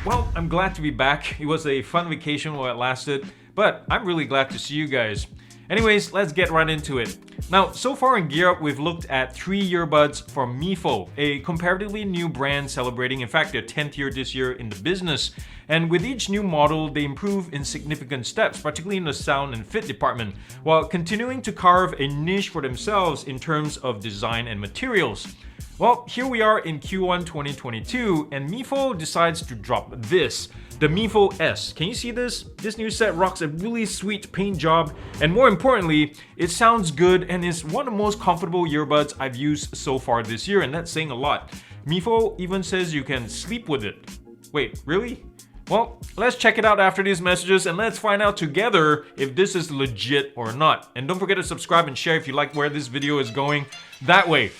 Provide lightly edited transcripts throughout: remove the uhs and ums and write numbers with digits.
Well, I'm glad to be back. It was a fun vacation while it lasted, but I'm really glad to see you guys. Anyways, let's get right into it. Now, so far in GearUP, we've looked at 3 earbuds from Mifo, a comparatively new brand celebrating, in fact, their 10th year this year in the business. And with each new model, they improve in significant steps, particularly in the sound and fit department, while continuing to carve a niche for themselves in terms of design and materials. Well, here we are in Q1 2022, and Mifo decides to drop this, the Mifo S. Can you see this? This new set rocks a really sweet paint job, and more importantly, it sounds good and is one of the most comfortable earbuds I've used so far this year, and that's saying a lot. Mifo even says you can sleep with it. Wait, really? Well, let's check it out after these messages and let's find out together if this is legit or not. And don't forget to subscribe and share if you like where this video is going. That way.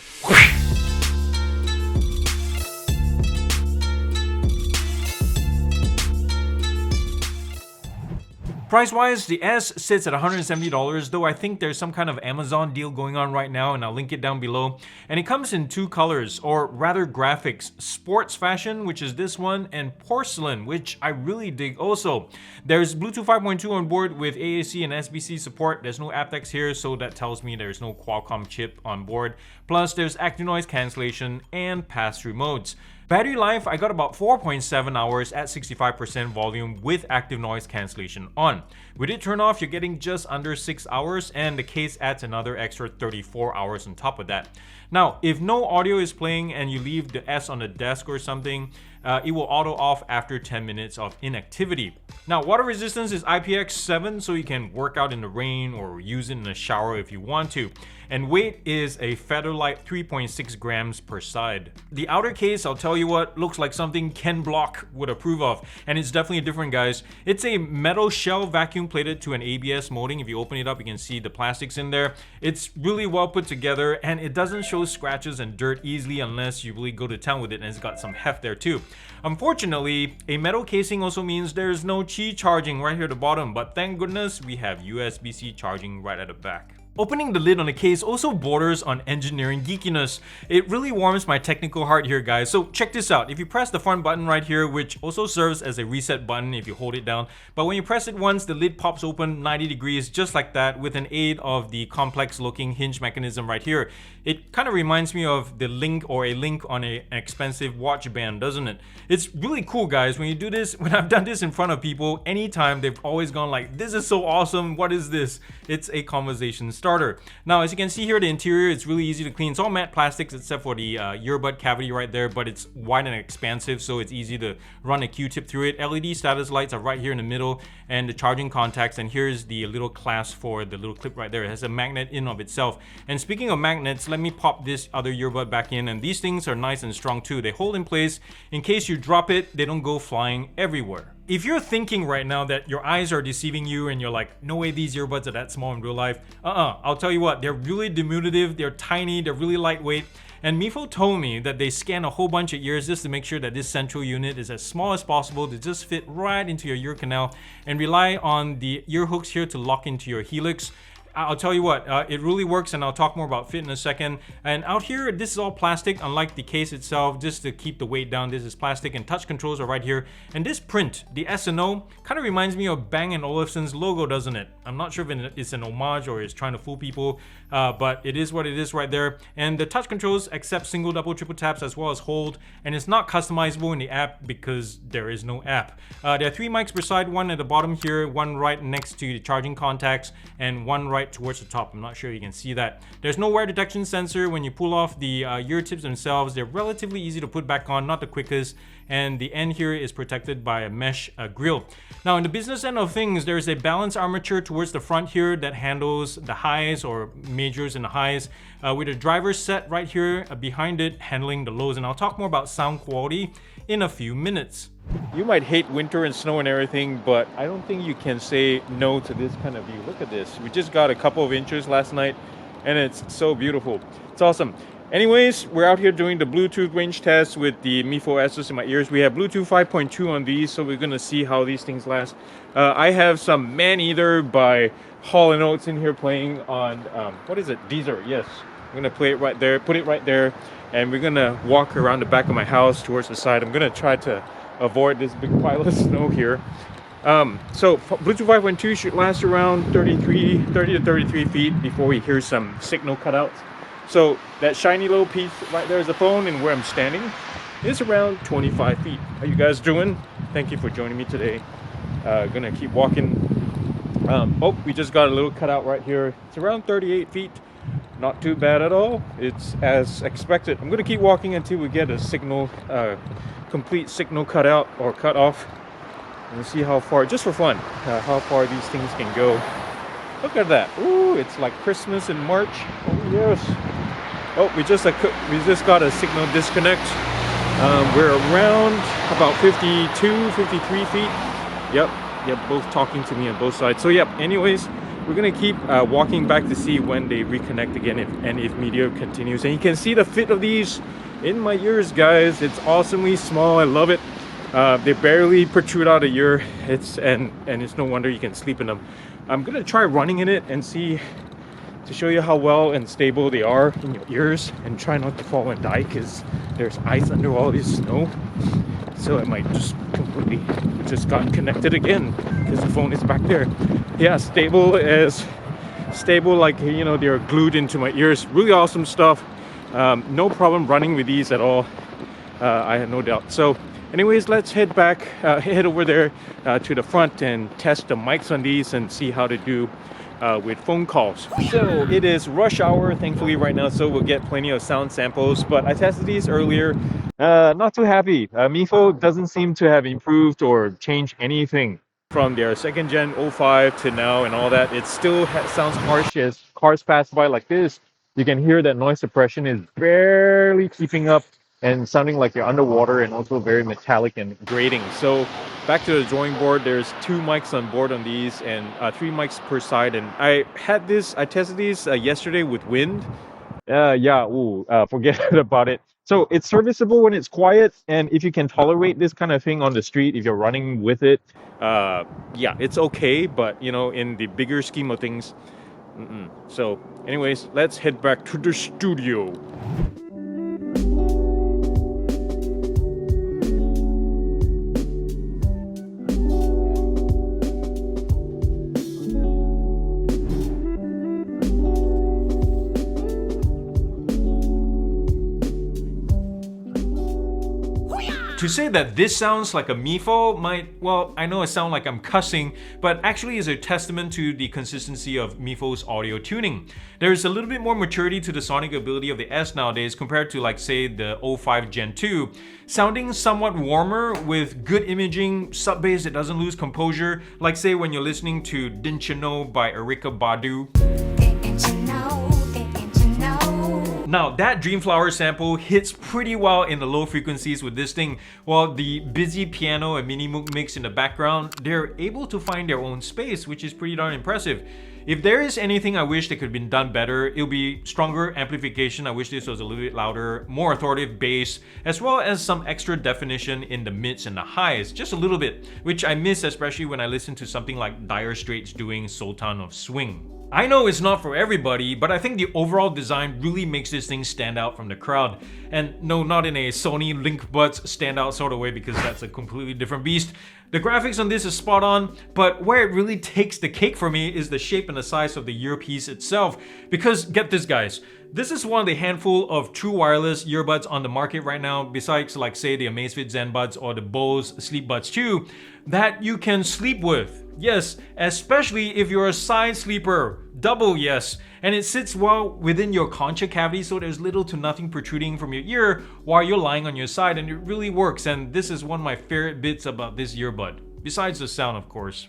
Price-wise, the S sits at $170, though I think there's some kind of Amazon deal going on right now, and I'll link it down below. And it comes in 2 colors, or rather graphics. Sports fashion, which is this one, and porcelain, which I really dig also. There's Bluetooth 5.2 on board with AAC and SBC support. There's no aptX here, so that tells me there's no Qualcomm chip on board. Plus, there's active noise cancellation and pass-through modes. Battery life, I got about 4.7 hours at 65% volume with active noise cancellation on. With it turned off, you're getting just under 6 hours, and the case adds another extra 34 hours on top of that. Now, if no audio is playing and you leave the S on the desk or something, it will auto off after 10 minutes of inactivity. Now, water resistance is IPX7, so you can work out in the rain or use it in the shower if you want to. And weight is a featherlight 3.6 grams per side. The outer case, I'll tell you what, looks like something Ken Block would approve of, and it's definitely different, guys. It's a metal shell vacuum plated to an ABS molding. If you open it up, you can see the plastics in there. It's really well put together, and it doesn't show scratches and dirt easily unless you really go to town with it, and it's got some heft there too. Unfortunately, a metal casing also means there's no Qi charging right here at the bottom, but thank goodness we have USB-C charging right at the back. Opening the lid on the case also borders on engineering geekiness. It really warms my technical heart here, guys. So check this out. If you press the front button right here, which also serves as a reset button if you hold it down, but when you press it once, the lid pops open 90 degrees just like that with an aid of the complex looking hinge mechanism right here. It kind of reminds me of the link or a link on an expensive watch band, doesn't it? It's really cool, guys. When you do this, when I've done this in front of people, anytime they've always gone like, this is so awesome, what is this? It's a conversation starter. Now, as you can see here, the interior, it's really easy to clean. It's all matte plastics except for the earbud cavity right there, but it's wide and expansive, so it's easy to run a Q-tip through it. LED status lights are right here in the middle, and the charging contacts, and here's the little clasp for the little clip right there. It has a magnet in of itself. And speaking of magnets, let me pop this other earbud back in, and these things are nice and strong too. They hold in place. In case you drop it, they don't go flying everywhere. If you're thinking right now that your eyes are deceiving you and you're like, no way these earbuds are that small in real life, I'll tell you what, they're really diminutive, they're tiny, they're really lightweight. And Mifo told me that they scan a whole bunch of ears just to make sure that this central unit is as small as possible to just fit right into your ear canal and rely on the ear hooks here to lock into your helix. I'll tell you what, it really works, and I'll talk more about fit in a second. And out here, this is all plastic, unlike the case itself, just to keep the weight down. This is plastic, and touch controls are right here. And this print, the S&O, kind of reminds me of Bang & Olufsen's logo, doesn't it? I'm not sure if it's an homage or it's trying to fool people, but it is what it is right there. And the touch controls accept single, double, triple taps as well as hold, and it's not customizable in the app because there is no app. There are 3 mics per side, one at the bottom here, one right next to the charging contacts, and one right towards the top. I'm not sure you can see that. There's no wear detection sensor. When you pull off the ear tips themselves, they're relatively easy to put back on, not the quickest, and the end here is protected by a mesh grill. Now, in the business end of things, there's a balance armature towards the front here that handles the highs or majors and the highs, with a driver set right here behind it handling the lows, and I'll talk more about sound quality in a few minutes. You might hate winter and snow and everything, but I don't think you can say no to this kind of view. Look at this. We just got a couple of inches last night, and it's so beautiful. It's awesome. Anyways, we're out here doing the Bluetooth range test with the Mifo S in my ears. We have Bluetooth 5.2 on these, so we're gonna see how these things last. I have some Man Eater by Hall & Oates in here playing on, what is it? Deezer, yes. I'm gonna play it right there, put it right there, and we're gonna walk around the back of my house towards the side. I'm gonna try to avoid this big pile of snow here. So Bluetooth 5.2 should last around 30 to 33 feet before we hear some signal cutouts. So that shiny little piece right there is the phone, and where I'm standing is around 25 feet. How you guys doing? Thank you for joining me today. Gonna keep walking. Oh, we just got a little cutout right here. It's around 38 feet. Not too bad at all. It's as expected. I'm gonna keep walking until we get a signal, complete signal cutout or cut off. And see how far, just for fun, how far these things can go. Look at that. Ooh, it's like Christmas in March. Oh yes. Oh, we just got a signal disconnect. We're around about 52, 53 feet. Yep, both talking to me on both sides. So yep, anyways, we're gonna keep walking back to see when they reconnect again, if media continues. And you can see the fit of these in my ears, guys. It's awesomely small. I love it. They barely protrude out a ear. And it's no wonder you can sleep in them. I'm gonna try running in it and see, to show you how well and stable they are in your ears, and try not to fall and die because there's ice under all this snow. So it might just completely just got connected again because the phone is back there. Yeah, stable like, you know, they're glued into my ears. Really awesome stuff. No problem running with these at all. I have no doubt. So anyways, let's head over there to the front and test the mics on these and see how to do with phone calls. So it is rush hour, thankfully, right now, so we'll get plenty of sound samples. But I tested these earlier. Not too happy. Mifo doesn't seem to have improved or changed anything from their second gen 05 to now and all that. It still sounds harsh as cars pass by like this. You can hear that noise suppression is barely keeping up and sounding like you're underwater, and also very metallic and grating. So back to the drawing board. There's 2 mics on board on these, and 3 mics per side. And I tested these yesterday with wind. Forget about it. So it's serviceable when it's quiet, and if you can tolerate this kind of thing on the street, if you're running with it, yeah, it's okay. But you know, in the bigger scheme of things, So anyways, let's head back to the studio. To say that this sounds like a Mifo might, well, I know it sounds like I'm cussing, but actually is a testament to the consistency of Mifo's audio tuning. There's a little bit more maturity to the sonic ability of the S nowadays compared to, like, say, the 05 Gen 2, sounding somewhat warmer with good imaging, sub-bass that doesn't lose composure, like, say, when you're listening to Didn't You Know by Erykah Badu. Now, that Dreamflower sample hits pretty well in the low frequencies with this thing, while the busy piano and mini mix in the background, they're able to find their own space, which is pretty darn impressive. If there is anything I wish that could have been done better, it'll be stronger amplification. I wish this was a little bit louder, more authoritative bass, as well as some extra definition in the mids and the highs, just a little bit, which I miss especially when I listen to something like Dire Straits doing Sultan of Swing. I know it's not for everybody, but I think the overall design really makes this thing stand out from the crowd. And no, not in a Sony Link Buds standout sort of way, because that's a completely different beast. The graphics on this is spot on, but where it really takes the cake for me is the shape and the size of the earpiece itself. Because get this, guys, this is one of the handful of true wireless earbuds on the market right now, besides, like, say, the Amazfit ZenBuds or the Bose Sleep Buds 2, that you can sleep with. Yes, especially if you're a side sleeper. Double yes. And it sits well within your concha cavity, so there's little to nothing protruding from your ear while you're lying on your side, and it really works. And this is one of my favorite bits about this earbud, besides the sound, of course.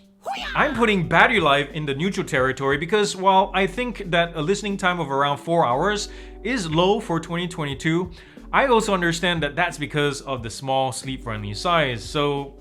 I'm putting battery life in the neutral territory because while I think that a listening time of around 4 hours is low for 2022, I also understand that that's because of the small sleep-friendly size. So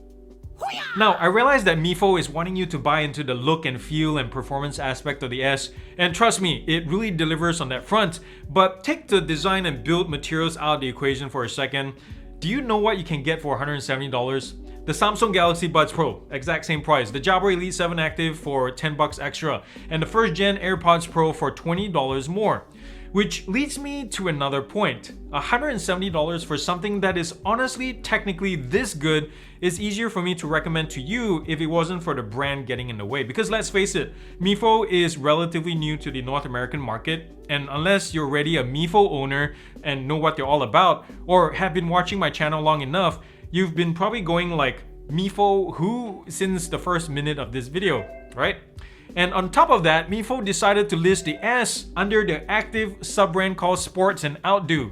now, I realize that Mifo is wanting you to buy into the look and feel and performance aspect of the S, and trust me, it really delivers on that front, but take the design and build materials out of the equation for a second. Do you know what you can get for $170? The Samsung Galaxy Buds Pro, exact same price. The Jabra Elite 7 Active for 10 bucks extra. And the first gen AirPods Pro for $20 more. Which leads me to another point. $170 for something that is honestly technically this good is easier for me to recommend to you if it wasn't for the brand getting in the way. Because let's face it, Mifo is relatively new to the North American market, and unless you're already a Mifo owner and know what they're all about, or have been watching my channel long enough, you've been probably going like, Mifo who since the first minute of this video, right? And on top of that, Mifo decided to list the S under the active sub-brand called Sports and Outdo.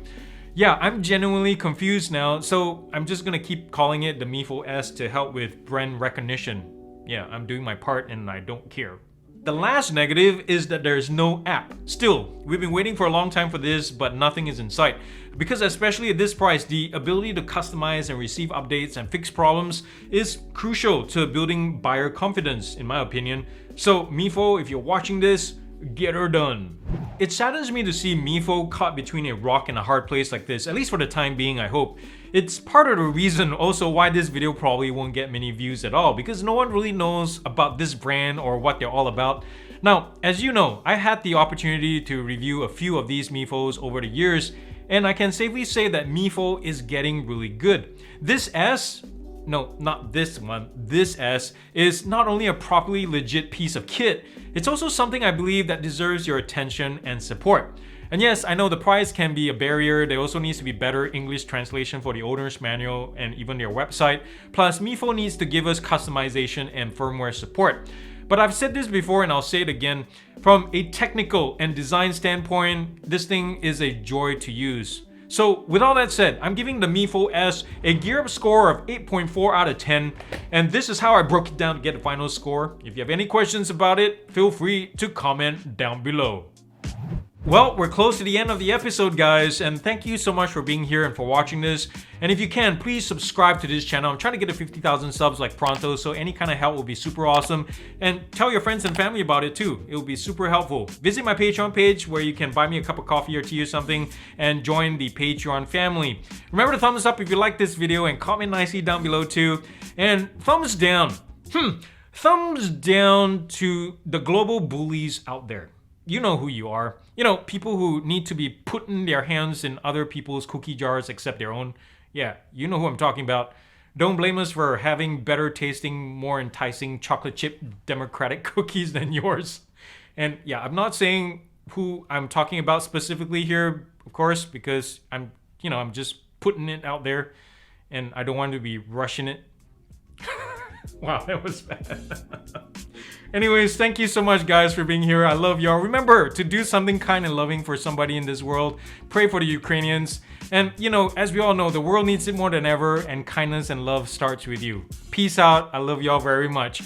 Yeah, I'm genuinely confused now, so I'm just gonna keep calling it the Mifo S to help with brand recognition. Yeah, I'm doing my part and I don't care. The last negative is that there's no app. Still, we've been waiting for a long time for this, but nothing is in sight. Because especially at this price, the ability to customize and receive updates and fix problems is crucial to building buyer confidence, in my opinion. So Mifo, if you're watching this, get her done. It saddens me to see Mifo caught between a rock and a hard place like this, at least for the time being, I hope. It's part of the reason also why this video probably won't get many views at all, because no one really knows about this brand or what they're all about. Now, as you know, I had the opportunity to review a few of these Mifos over the years, and I can safely say that Mifo is getting really good. This S, no, not this one, this S is not only a properly legit piece of kit, it's also something I believe that deserves your attention and support. And yes, I know the price can be a barrier. There also needs to be better English translation for the owner's manual and even their website. Plus, Mifo needs to give us customization and firmware support. But I've said this before and I'll say it again. From a technical and design standpoint, this thing is a joy to use. So with all that said, I'm giving the Mifo S a GearUP score of 8.4 out of 10. And this is how I broke it down to get the final score. If you have any questions about it, feel free to comment down below. Well, we're close to the end of the episode, guys, and thank you so much for being here and for watching this. And if you can, please subscribe to this channel. I'm trying to get to 50,000 subs like pronto, so any kind of help will be super awesome. And tell your friends and family about it too. It will be super helpful. Visit my Patreon page where you can buy me a cup of coffee or tea or something and join the Patreon family. Remember to thumbs up if you like this video and comment nicely down below too. And thumbs down. Thumbs down to the global bullies out there. You know who you are. You know, people who need to be putting their hands in other people's cookie jars except their own. Yeah, you know who I'm talking about. Don't blame us for having better tasting, more enticing chocolate chip democratic cookies than yours. And yeah, I'm not saying who I'm talking about specifically here, of course, because I'm just putting it out there and I don't want to be rushing it. Wow, that was bad. Anyways, thank you so much, guys, for being here. I love y'all. Remember to do something kind and loving for somebody in this world. Pray for the Ukrainians. And, you know, as we all know, the world needs it more than ever, and kindness and love starts with you. Peace out. I love y'all very much.